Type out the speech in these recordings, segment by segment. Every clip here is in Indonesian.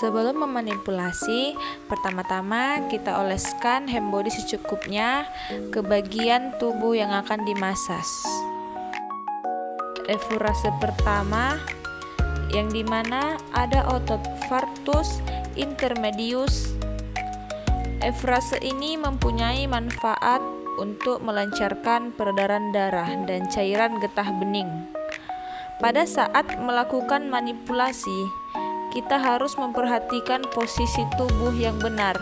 Sebelum memanipulasi, pertama-tama kita oleskan hand body secukupnya ke bagian tubuh yang akan dimasas. Efurase pertama, yang dimana ada otot vartus intermedius. Efurase ini mempunyai manfaat untuk melancarkan peredaran darah dan cairan getah bening. Pada saat melakukan manipulasi, kita harus memperhatikan posisi tubuh yang benar,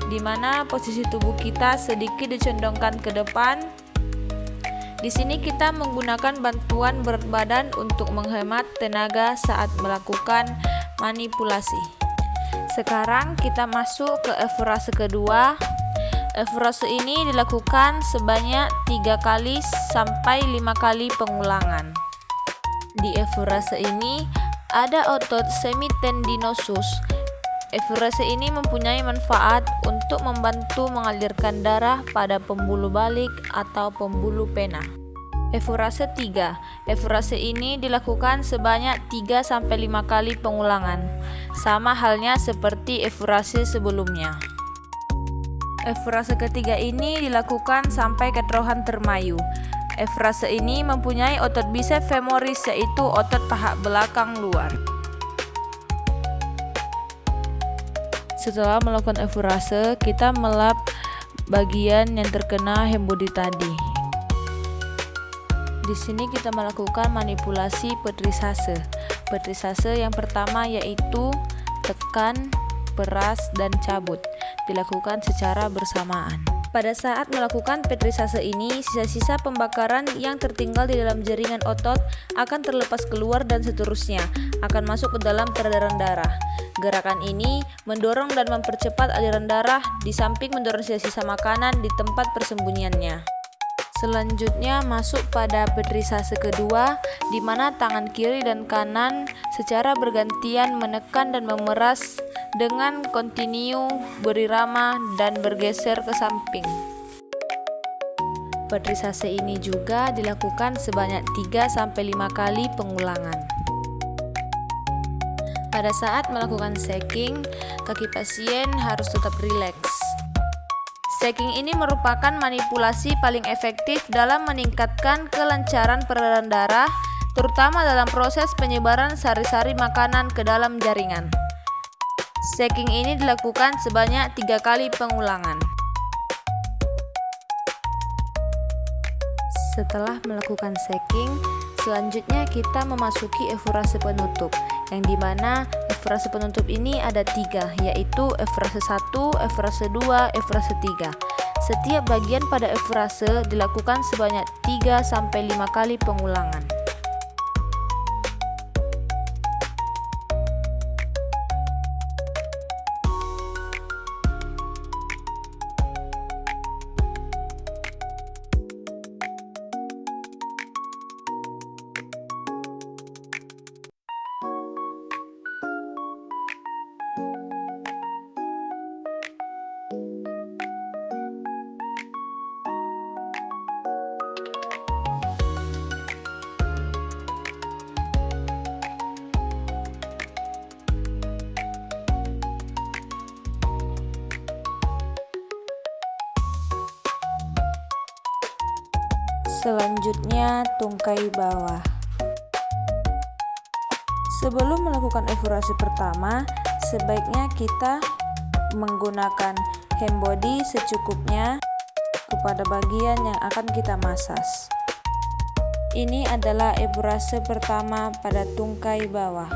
di mana posisi tubuh kita sedikit dicondongkan ke depan. Di sini kita menggunakan bantuan berat badan untuk menghemat tenaga saat melakukan manipulasi. Sekarang kita masuk ke efurase kedua. Efurase ini dilakukan sebanyak 3 kali sampai 5 kali pengulangan. Di efurase ini ada otot semitendinosus. Efurase ini mempunyai manfaat untuk membantu mengalirkan darah pada pembuluh balik atau pembuluh pena. Efurase 3. Efurase ini dilakukan sebanyak 3 sampai 5 kali pengulangan, sama halnya seperti efurase sebelumnya. Efurase ketiga ini dilakukan sampai keterohan termayu. Efurase ini mempunyai otot biceps femoris, yaitu otot paha belakang luar. Setelah melakukan efurase, kita melap bagian yang terkena hand body tadi. Di sini kita melakukan manipulasi petrisase. Petrisase yang pertama yaitu tekan, peras, dan cabut, dilakukan secara bersamaan. Pada saat melakukan petrisase ini, sisa-sisa pembakaran yang tertinggal di dalam jaringan otot akan terlepas keluar dan seterusnya akan masuk ke dalam peredaran darah. Gerakan ini mendorong dan mempercepat aliran darah di samping mendorong sisa-sisa makanan di tempat persembunyiannya. Selanjutnya masuk pada petrisase kedua, di mana tangan kiri dan kanan secara bergantian menekan dan memeras dengan kontinu berirama dan bergeser ke samping. Petrisase ini juga dilakukan sebanyak 3 sampai 5 kali pengulangan. Pada saat melakukan shaking, kaki pasien harus tetap rileks. Shaking ini merupakan manipulasi paling efektif dalam meningkatkan kelancaran peredaran darah, terutama dalam proses penyebaran sari-sari makanan ke dalam jaringan. Shaking ini dilakukan sebanyak 3 kali pengulangan. Setelah melakukan shaking, selanjutnya kita memasuki efurase penutup, yang dimana efurase penutup ini ada 3, yaitu efurase 1, efurase 2, efurase 3. Setiap bagian pada efurase dilakukan sebanyak 3 sampai 5 kali pengulangan. Selanjutnya, tungkai bawah. Sebelum melakukan efurase pertama, sebaiknya kita menggunakan hand body secukupnya kepada bagian yang akan kita masas. Ini adalah efurase pertama pada tungkai bawah.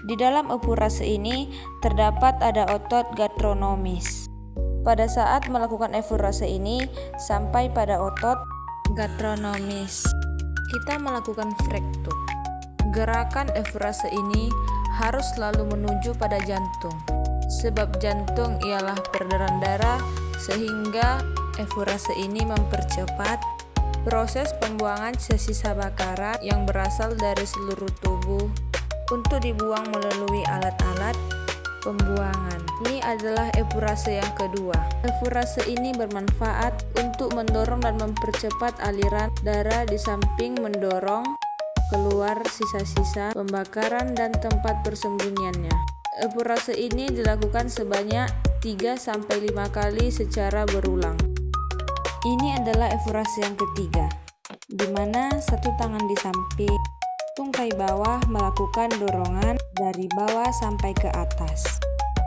Di dalam efurase ini terdapat ada otot gastrocnemius. Pada saat melakukan efurase ini sampai pada otot gastrocnemius, kita melakukan frektum. Gerakan efurase ini harus selalu menuju pada jantung, sebab jantung ialah peredaran darah, sehingga efurase ini mempercepat proses pembuangan sisa-sisa bakaran yang berasal dari seluruh tubuh untuk dibuang melalui alat-alat pembuangan. Ini adalah efurase yang kedua. Efurase ini bermanfaat untuk mendorong dan mempercepat aliran darah di samping mendorong keluar sisa-sisa pembakaran dan tempat persembunyiannya. Evaporase ini dilakukan sebanyak 3-5 kali secara berulang. Ini adalah evaporase yang ketiga, di mana satu tangan di samping tungkai bawah melakukan dorongan dari bawah sampai ke atas.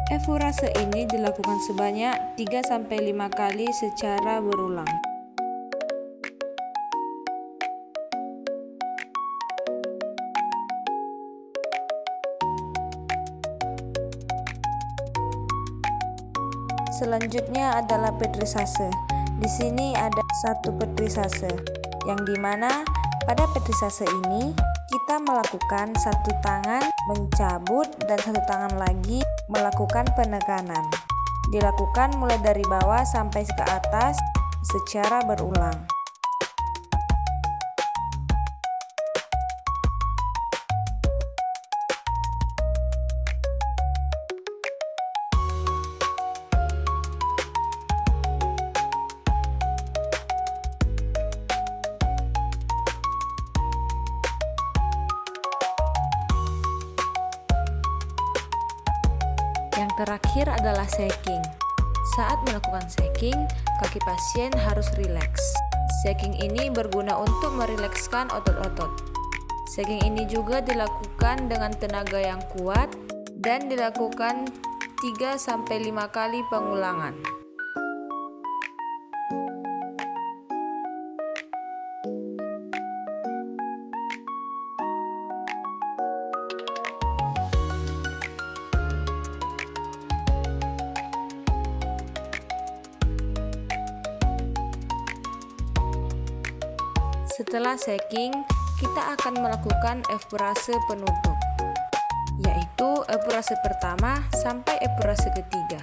Evaporase ini dilakukan sebanyak 3-5 kali secara berulang. Selanjutnya adalah petrisase. Di sini ada satu petrisase, yang dimana pada petrisase ini kita melakukan satu tangan mencabut dan satu tangan lagi melakukan penekanan. Dilakukan mulai dari bawah sampai ke atas secara berulang. Yang terakhir adalah shaking. Saat melakukan shaking, kaki pasien harus rileks. Shaking ini berguna untuk merilekskan otot-otot. Shaking ini juga dilakukan dengan tenaga yang kuat dan dilakukan 3-5 kali pengulangan. Setelah shaking, kita akan melakukan evaporase penutup, yaitu evaporase pertama sampai evaporase ketiga.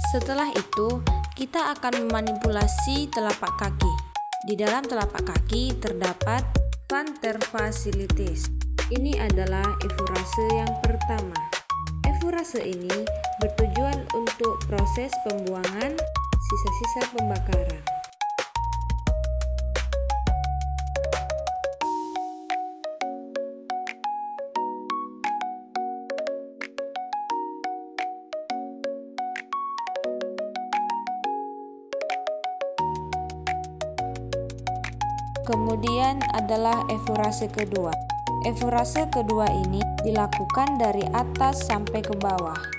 Setelah itu, kita akan memanipulasi telapak kaki. Di dalam telapak kaki terdapat plantar fasciitis. Ini adalah evaporase yang pertama. Evaporase ini bertujuan untuk proses pembuangan sisa-sisa pembakaran. Kemudian adalah evaporase kedua. Evaporase kedua ini dilakukan dari atas sampai ke bawah.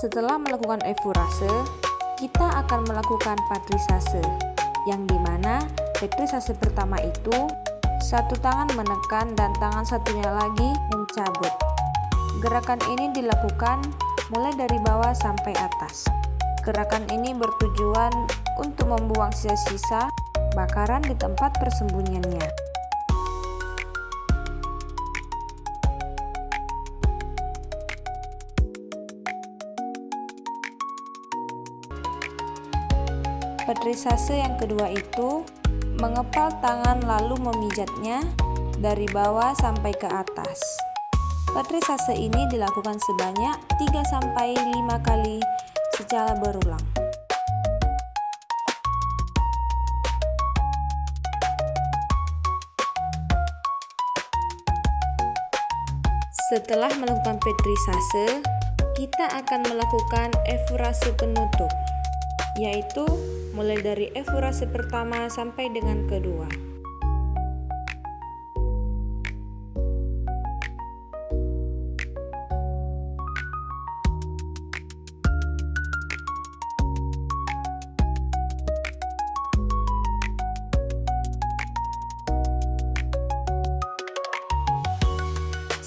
Setelah melakukan evaporase, kita akan melakukan patrisase, yang dimana patrisase pertama itu satu tangan menekan dan tangan satunya lagi mencabut. Gerakan ini dilakukan mulai dari bawah sampai atas. Gerakan ini bertujuan untuk membuang sisa-sisa bakaran di tempat persembunyiannya. Patrisase yang kedua itu mengepal tangan lalu memijatnya dari bawah sampai ke atas. Patrisase ini dilakukan sebanyak 3-5 kali secara berulang. Setelah melakukan petrisase, kita akan melakukan efurase penutup, yaitu mulai dari efurase pertama sampai dengan kedua.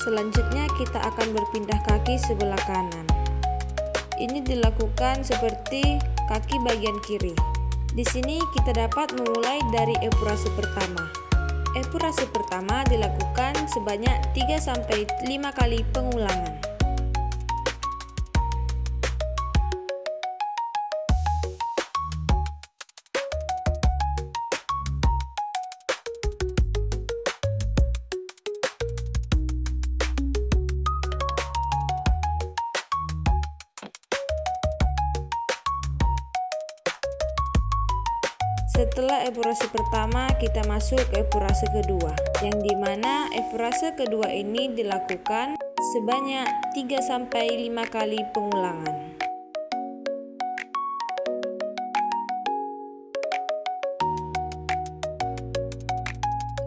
Selanjutnya kita akan berpindah kaki sebelah kanan. Ini dilakukan seperti kaki bagian kiri. Di sini kita dapat memulai dari epurase pertama. Epurase pertama dilakukan sebanyak 3-5 kali pengulangan. Setelah epurase pertama, kita masuk ke epurase kedua, yang dimana epurase kedua ini dilakukan sebanyak 3-5 kali pengulangan.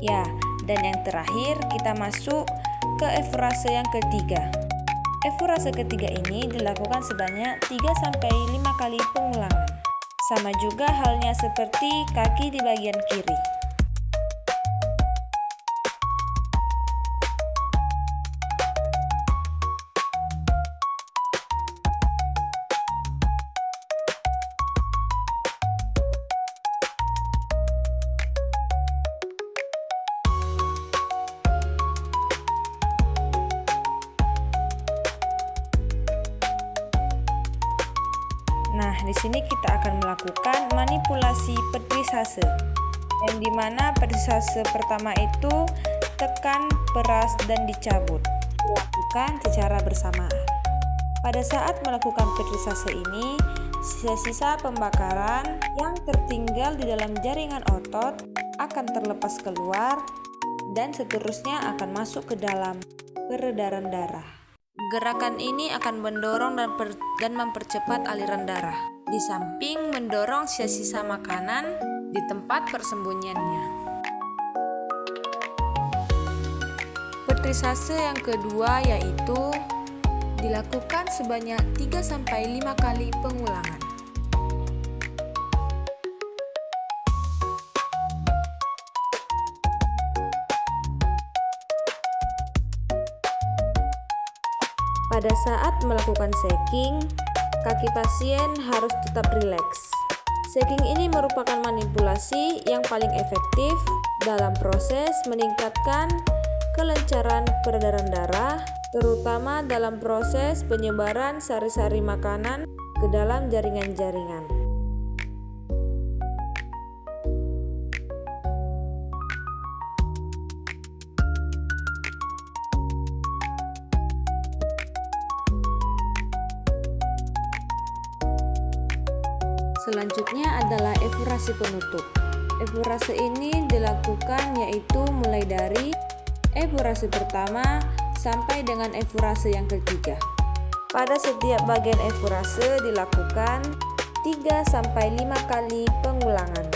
Ya, dan yang terakhir kita masuk ke epurase yang ketiga. Epurase ketiga ini dilakukan sebanyak 3-5 kali pengulangan. Sama juga halnya seperti kaki di bagian kiri. Nah, di sini kita akan melakukan manipulasi petrisase, yang dimana petrisase pertama itu tekan, peras, dan dicabut, dilakukan secara bersamaan. Pada saat melakukan petrisase ini, sisa-sisa pembakaran yang tertinggal di dalam jaringan otot akan terlepas keluar dan seterusnya akan masuk ke dalam peredaran darah. Gerakan ini akan mendorong dan mempercepat aliran darah, di samping mendorong sisa-sisa makanan di tempat persembunyiannya. Petrisase yang kedua yaitu dilakukan sebanyak 3-5 kali pengulangan. Pada saat melakukan shaking, kaki pasien harus tetap rileks. Shaking ini merupakan manipulasi yang paling efektif dalam proses meningkatkan kelencaran peredaran darah, terutama dalam proses penyebaran sari-sari makanan ke dalam jaringan-jaringan. Selanjutnya adalah efurase penutup. Efurase ini dilakukan yaitu mulai dari efurase pertama sampai dengan efurase yang ketiga. Pada setiap bagian efurase dilakukan 3-5 kali pengulangan.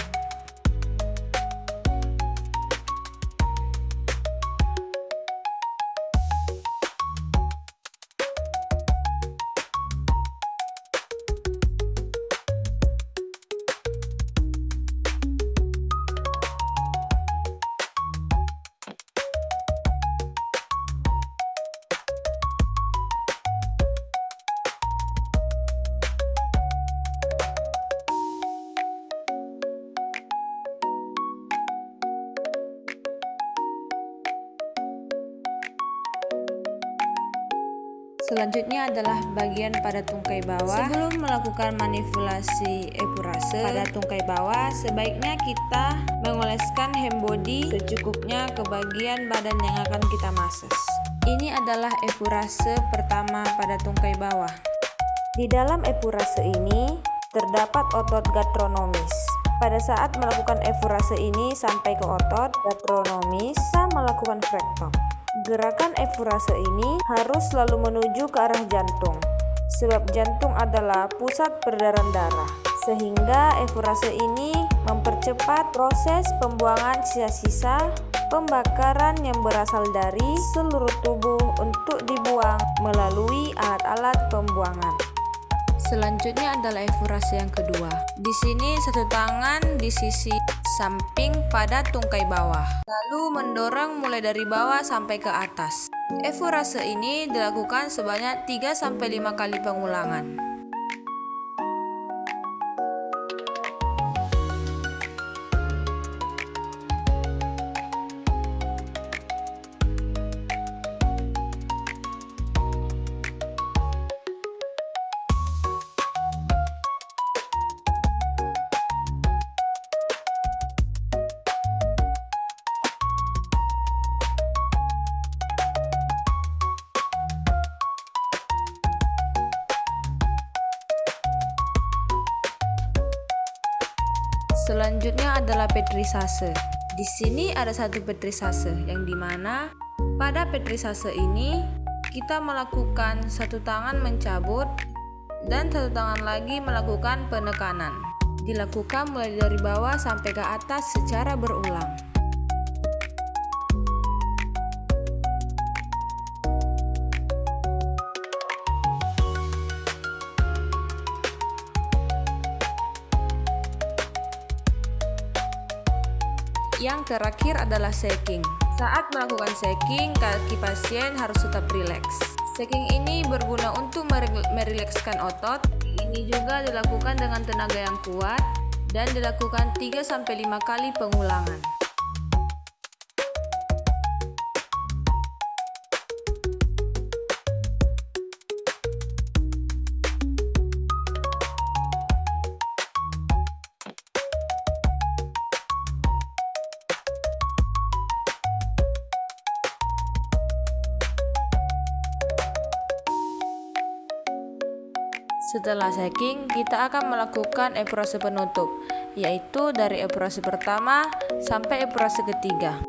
Selanjutnya adalah bagian pada tungkai bawah. Sebelum melakukan manipulasi epurase pada tungkai bawah, sebaiknya kita mengoleskan hem body secukupnya ke bagian badan yang akan kita massage. Ini adalah epurase pertama pada tungkai bawah. Di dalam epurase ini terdapat otot gatronomis. Pada saat melakukan efurase ini sampai ke otot gatronomis, kita melakukan frektom. Gerakan efurase ini harus selalu menuju ke arah jantung, sebab jantung adalah pusat peredaran darah. Sehingga efurase ini mempercepat proses pembuangan sisa-sisa pembakaran yang berasal dari seluruh tubuh untuk dibuang melalui alat-alat pembuangan. Selanjutnya adalah efurase yang kedua. Di sini satu tangan di sisi samping pada tungkai bawah, lalu mendorong mulai dari bawah sampai ke atas. Efurase ini dilakukan sebanyak 3-5 kali pengulangan. Selanjutnya adalah petrisase. Di sini ada satu petrisase yang dimana pada petrisase ini kita melakukan satu tangan mencabut dan satu tangan lagi melakukan penekanan. Dilakukan mulai dari bawah sampai ke atas secara berulang. Yang terakhir adalah shaking. Saat melakukan shaking, kaki pasien harus tetap rileks. Shaking ini berguna untuk merilekskan otot. Ini juga dilakukan dengan tenaga yang kuat dan dilakukan 3-5 kali pengulangan. Setelah shaking, kita akan melakukan efurase penutup, yaitu dari efurase pertama sampai efurase ketiga.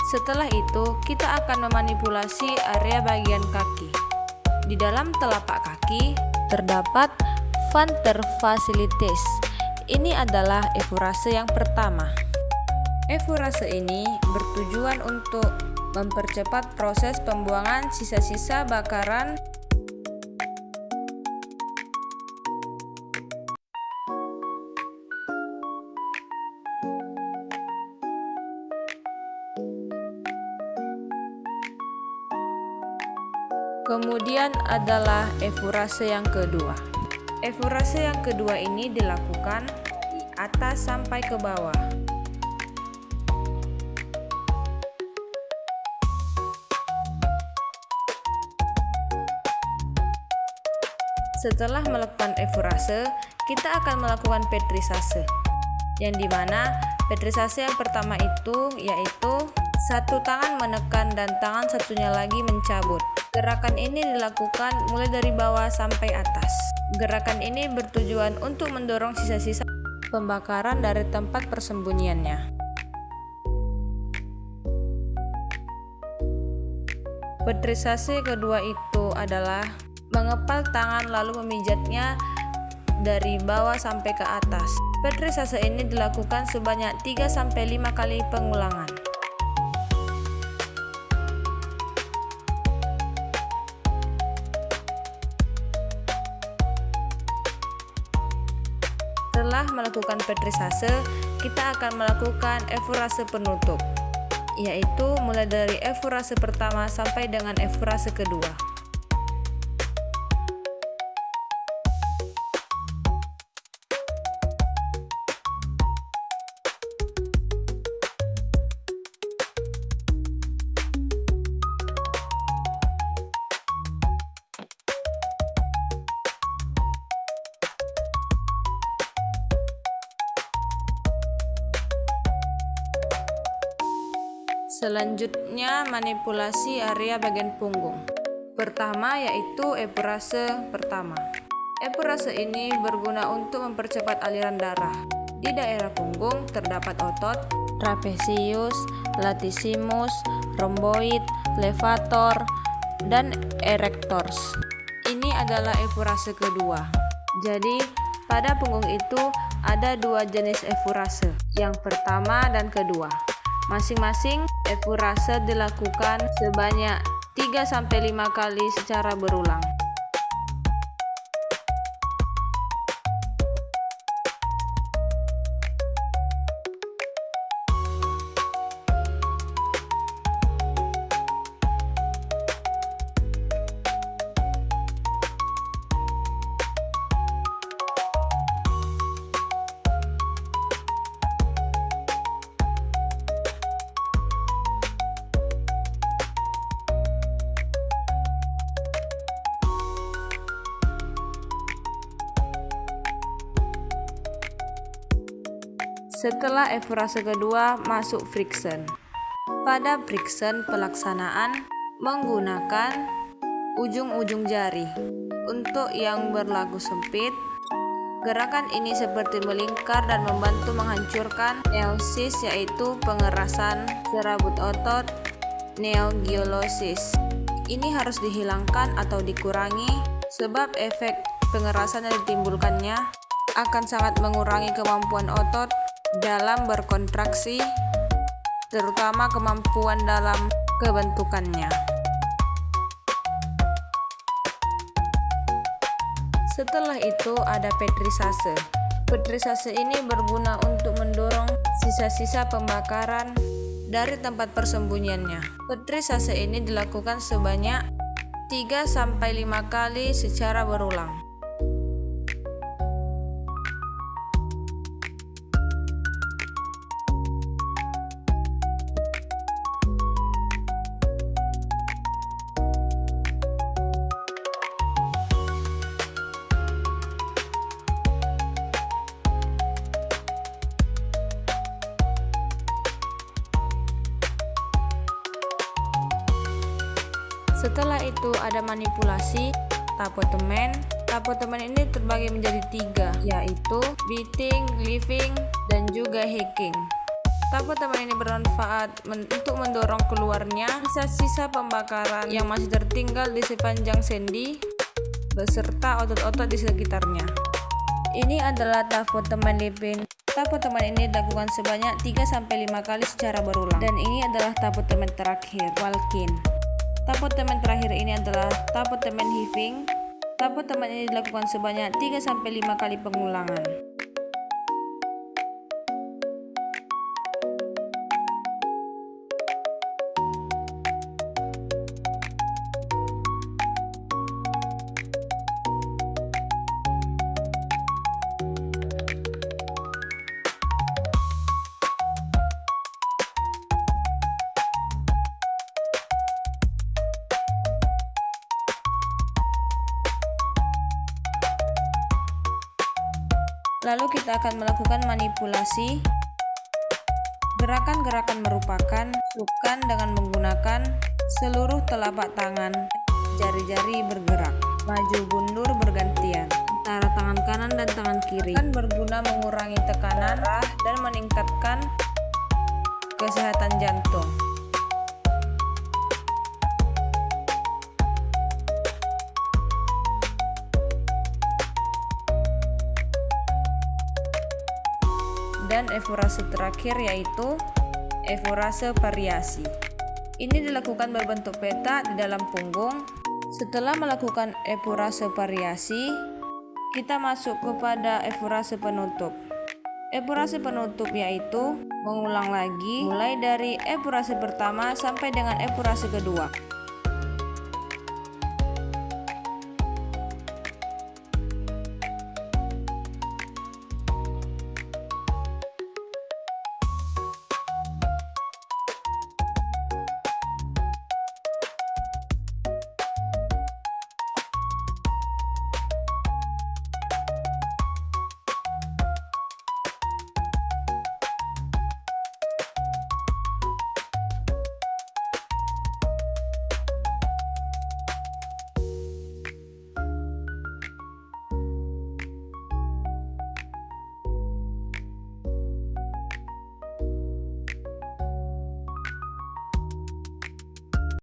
Setelah itu, kita akan memanipulasi area bagian kaki. Di dalam telapak kaki terdapat plantar fasciitis. Ini adalah efurase yang pertama. Efurase ini bertujuan untuk mempercepat proses pembuangan sisa-sisa bakaran Kemudian adalah efurase yang kedua. Efurase yang kedua ini dilakukan di atas sampai ke bawah. Setelah melakukan efurase, kita akan melakukan petrisase, yang dimana petrisase yang pertama itu yaitu satu tangan menekan dan tangan satunya lagi mencabut. Gerakan ini dilakukan mulai dari bawah sampai atas. Gerakan ini bertujuan untuk mendorong sisa-sisa pembakaran dari tempat persembunyiannya. Petrisase kedua itu adalah mengepal tangan lalu memijatnya dari bawah sampai ke atas. Petrisase ini dilakukan sebanyak 3-5 kali pengulangan. Setelah melakukan petrisase, kita akan melakukan efurase penutup, yaitu mulai dari efurase pertama sampai dengan efurase kedua. Selanjutnya, manipulasi area bagian punggung. Pertama yaitu epurase pertama. Epurase ini berguna untuk mempercepat aliran darah. Di daerah punggung terdapat otot trapezius, latissimus, rhomboid, levator, dan erectors. Ini adalah epurase kedua. Jadi, pada punggung itu ada dua jenis epurase, yang pertama dan kedua. Masing-masing epurase dilakukan sebanyak 3-5 kali secara berulang. Setelah epurase kedua, masuk friction. Pada friction, pelaksanaan menggunakan ujung-ujung jari. Untuk yang berlaku sempit, gerakan ini seperti melingkar dan membantu menghancurkan neosis, yaitu pengerasan serabut otot neogiolosis. Ini harus dihilangkan atau dikurangi sebab efek pengerasan yang ditimbulkannya akan sangat mengurangi kemampuan otot dalam berkontraksi, terutama kemampuan dalam kebentukannya. Setelah itu ada petrisase. Petrisase ini berguna untuk mendorong sisa-sisa pembakaran dari tempat persembunyiannya. Petrisase ini dilakukan sebanyak 3-5 kali secara berulang. Setelah itu ada manipulasi tapotemen. Tapotemen ini terbagi menjadi 3, yaitu beating, glyphing, dan juga hacking. Tapotemen ini bermanfaat untuk mendorong keluarnya sisa-sisa pembakaran yang masih tertinggal di sepanjang sendi beserta otot-otot di sekitarnya. Ini adalah tapotemen Lipin. Tapotemen ini dilakukan sebanyak 3-5 kali secara berulang. Dan ini adalah tapotemen terakhir, Walkin. Tapotemen terakhir ini adalah tapotemen heaving. Tapotemen ini dilakukan sebanyak 3-5 kali pengulangan. Lalu kita akan melakukan manipulasi. Gerakan-gerakan merupakan sukan dengan menggunakan seluruh telapak tangan, jari-jari bergerak, maju mundur bergantian antara tangan kanan dan tangan kiri. Akan berguna mengurangi tekanan darah dan meningkatkan kesehatan jantung. Dan epurase terakhir yaitu epurase variasi. Ini dilakukan berbentuk peta di dalam punggung. Setelah melakukan epurase variasi, kita masuk kepada epurase penutup. Epurase penutup yaitu mengulang lagi mulai dari epurase pertama sampai dengan epurase kedua.